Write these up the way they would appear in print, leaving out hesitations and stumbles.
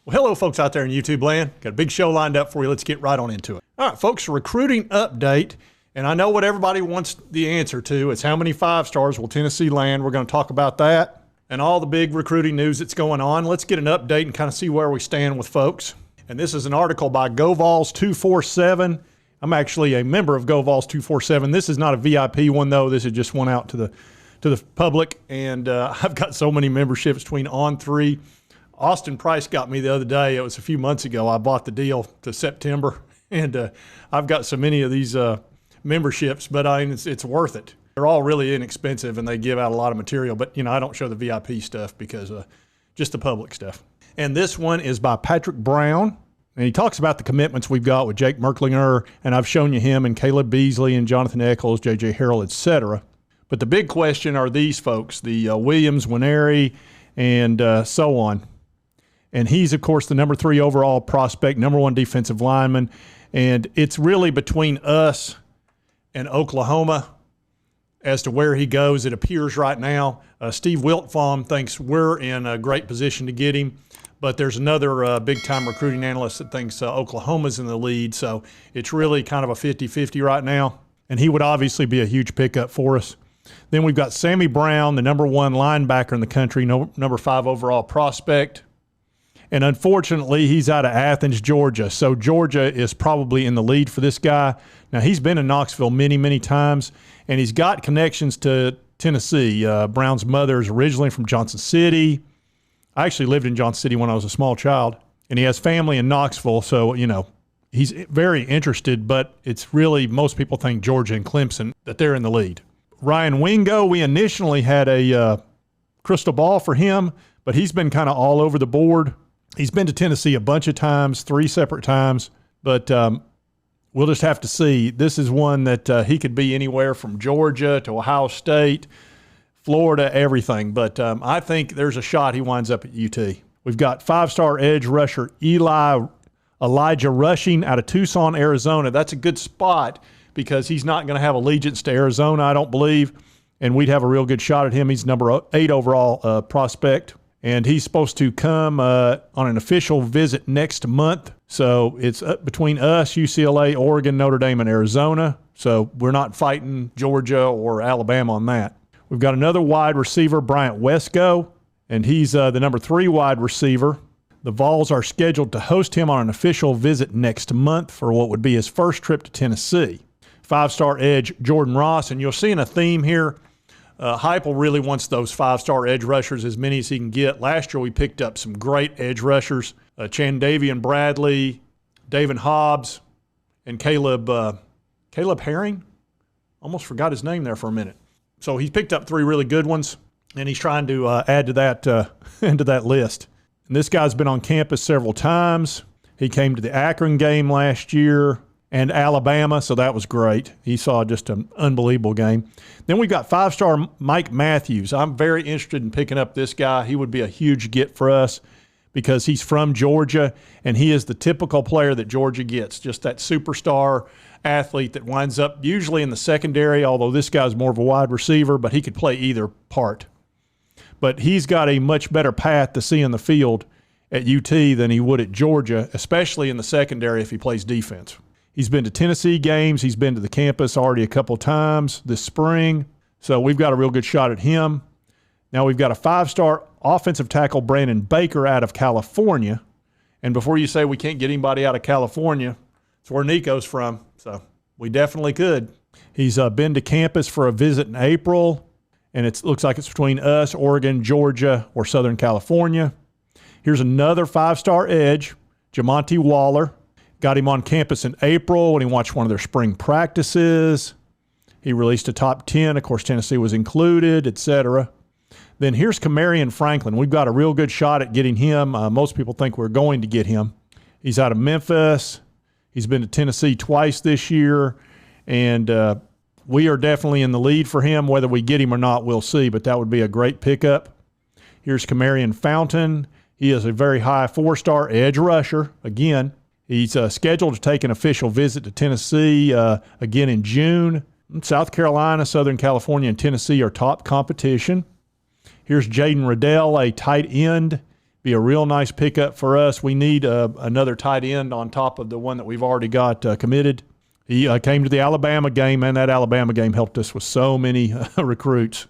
Well, hello, folks out there in YouTube land. Got a big show lined up for you. Let's get right on into it. All right, folks, recruiting update. And I know what everybody wants the answer to. It's how many 5-stars will Tennessee land? We're going to talk about that and all the big recruiting news that's going on. Let's get an update and kind of see where we stand with folks. And this is an article by Vols 247. I'm actually a member of Vols 247. This is not a VIP one, though. This is just one out to the public. And I've got so many memberships between On3. Austin Price got me the other day. It was a few months ago. I bought the deal to September, and I've got so many of these memberships, but I mean, it's worth it. They're all really inexpensive, and they give out a lot of material. But, you know, I don't show the VIP stuff because just the public stuff. And this one is by Patrick Brown, and he talks about the commitments we've got with Jake Merklinger, and I've shown you him and Caleb Beasley and Jonathan Eccles, J.J. Harrell, etc. But the big question are these folks, the Williams, Winery, and so on. And he's, of course, the number 3 overall prospect, number 1 defensive lineman. And it's really between us and Oklahoma as to where he goes. It appears right now. Steve Wiltfong thinks we're in a great position to get him. But there's another big-time recruiting analyst that thinks Oklahoma's in the lead. So it's really kind of a 50-50 right now. And he would obviously be a huge pickup for us. Then we've got Sammy Brown, the number 1 linebacker in the country, number 5 overall prospect. And unfortunately, he's out of Athens, Georgia. So Georgia is probably in the lead for this guy. Now, he's been in Knoxville many, many times, and he's got connections to Tennessee. Brown's mother is originally from Johnson City. I actually lived in Johnson City when I was a small child, and he has family in Knoxville. So, you know, he's very interested, but it's really most people think Georgia and Clemson that they're in the lead. Ryan Wingo, we initially had a crystal ball for him, but he's been kind of all over the board. He's been to Tennessee a bunch of times, 3 separate times, but we'll just have to see. This is one that he could be anywhere from Georgia to Ohio State, Florida, everything. But I think there's a shot he winds up at UT. We've got 5-star edge rusher Elijah Rushing out of Tucson, Arizona. That's a good spot because he's not going to have allegiance to Arizona, I don't believe, and we'd have a real good shot at him. He's number 8 overall prospect. And he's supposed to come on an official visit next month. So it's between us, UCLA, Oregon, Notre Dame, and Arizona. So we're not fighting Georgia or Alabama on that. We've got another wide receiver, Bryant Wesco, and he's the number 3 wide receiver. The Vols are scheduled to host him on an official visit next month for what would be his first trip to Tennessee. 5-star edge, Jordan Ross, and you'll see in a theme here, Heupel really wants those 5-star edge rushers, as many as he can get. Last year we picked up some great edge rushers, Chandavian Bradley, David Hobbs, and Caleb Herring. Almost forgot his name there for a minute. So he's picked up 3 really good ones, and he's trying to add to that into that list. And this guy's been on campus several times. He came to the Akron game last year and Alabama, so that was great. He saw just an unbelievable game. Then we've got 5-star Mike Matthews. I'm very interested in picking up this guy. He would be a huge get for us because he's from Georgia, and he is the typical player that Georgia gets, just that superstar athlete that winds up usually in the secondary, although this guy's more of a wide receiver, but he could play either part. But he's got a much better path to see in the field at UT than he would at Georgia, especially in the secondary if he plays defense. He's been to Tennessee games. He's been to the campus already a couple times this spring. So we've got a real good shot at him. Now we've got a 5-star offensive tackle, Brandon Baker, out of California. And before you say we can't get anybody out of California, it's where Nico's from. So we definitely could. He's been to campus for a visit in April. And it looks like it's between us, Oregon, Georgia, or Southern California. Here's another 5-star edge, Jamonte Waller. Got him on campus in April when he watched one of their spring practices. He released a top 10. Of course, Tennessee was included, etc. Then here's Kamarion Franklin. We've got a real good shot at getting him. Most people think we're going to get him. He's out of Memphis. He's been to Tennessee twice this year. And we are definitely in the lead for him. Whether we get him or not, we'll see. But that would be a great pickup. Here's Kamarion Fountain. He is a very high 4-star edge rusher. Again, he's scheduled to take an official visit to Tennessee again in June. South Carolina, Southern California, and Tennessee are top competition. Here's Jaden Riddell, a tight end. Be a real nice pickup for us. We need another tight end on top of the one that we've already got committed. He came to the Alabama game, and that Alabama game helped us with so many recruits.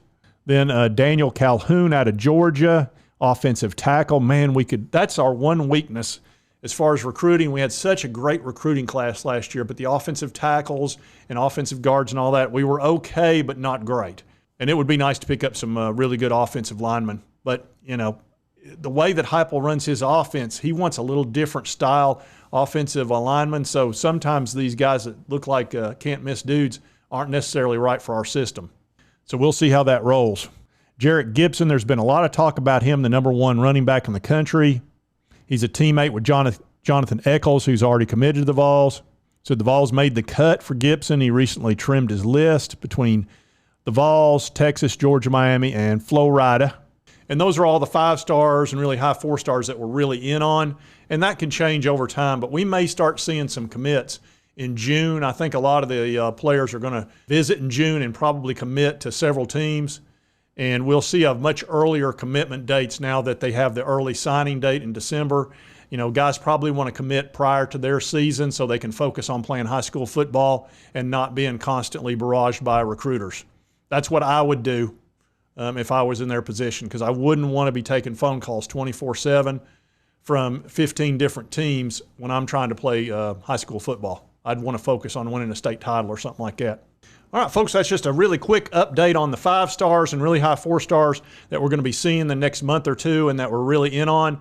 Then Daniel Calhoun out of Georgia, offensive tackle. Man, that's our one weakness as far as recruiting. We had such a great recruiting class last year, but the offensive tackles and offensive guards and all that, we were okay, but not great. And it would be nice to pick up some really good offensive linemen. But, the way that Heupel runs his offense, he wants a little different style offensive alignment. So sometimes these guys that look like can't-miss dudes aren't necessarily right for our system. So we'll see how that rolls. Jarrett Gibson, there's been a lot of talk about him, the number 1 running back in the country. He's a teammate with Jonathan Eccles, who's already committed to the Vols. So the Vols made the cut for Gibson. He recently trimmed his list between the Vols, Texas, Georgia, Miami, and Florida. And those are all the 5 stars and really high 4 stars that we're really in on. And that can change over time, but we may start seeing some commits in June. I think a lot of the players are going to visit in June and probably commit to several teams. And we'll see a much earlier commitment dates now that they have the early signing date in December. Guys probably want to commit prior to their season so they can focus on playing high school football and not being constantly barraged by recruiters. That's what I would do. If I was in their position, because I wouldn't want to be taking phone calls 24/7 from 15 different teams when I'm trying to play high school football. I'd want to focus on winning a state title or something like that. All right, folks, that's just a really quick update on the 5 stars and really high 4 stars that we're going to be seeing the next month or two and that we're really in on.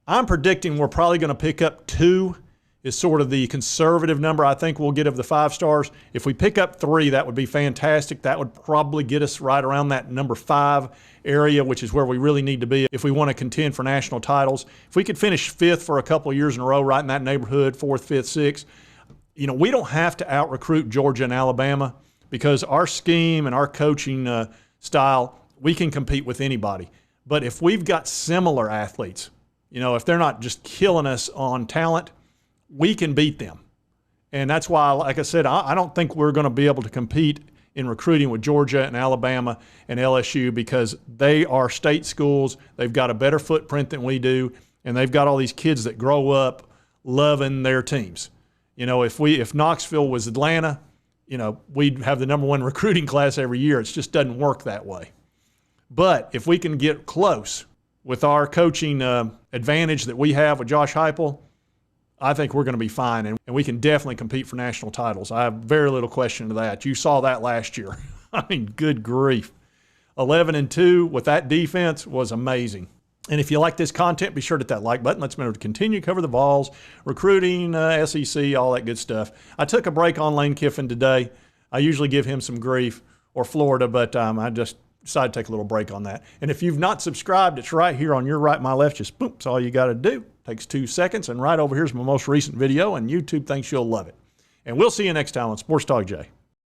I'm predicting we're probably going to pick up 2 is sort of the conservative number I think we'll get of the 5 stars. If we pick up 3, that would be fantastic. That would probably get us right around that number 5 area, which is where we really need to be if we want to contend for national titles. If we could finish 5th for a couple of years in a row, right in that neighborhood, 4th, 5th, 6th, we don't have to out-recruit Georgia and Alabama because our scheme and our coaching style, we can compete with anybody. But if we've got similar athletes, if they're not just killing us on talent, we can beat them. And that's why, like I said, I don't think we're going to be able to compete in recruiting with Georgia and Alabama and LSU because they are state schools. They've got a better footprint than we do, and they've got all these kids that grow up loving their teams. If Knoxville was Atlanta, we'd have the number 1 recruiting class every year. It just doesn't work that way. But if we can get close with our coaching advantage that we have with Josh Heupel, I think we're going to be fine, and we can definitely compete for national titles. I have very little question to that. You saw that last year. I mean, good grief. 11-2 with that defense was amazing. And if you like this content, be sure to hit that like button. Let's remember to continue to cover the Vols, recruiting, SEC, all that good stuff. I took a break on Lane Kiffin today. I usually give him some grief, or Florida, but I just decided to take a little break on that. And if you've not subscribed, it's right here on your right, my left. Just boom, that's all you got to do. Takes 2 seconds, and right over here's my most recent video, and YouTube thinks you'll love it. And we'll see you next time on Sports Talk Jay.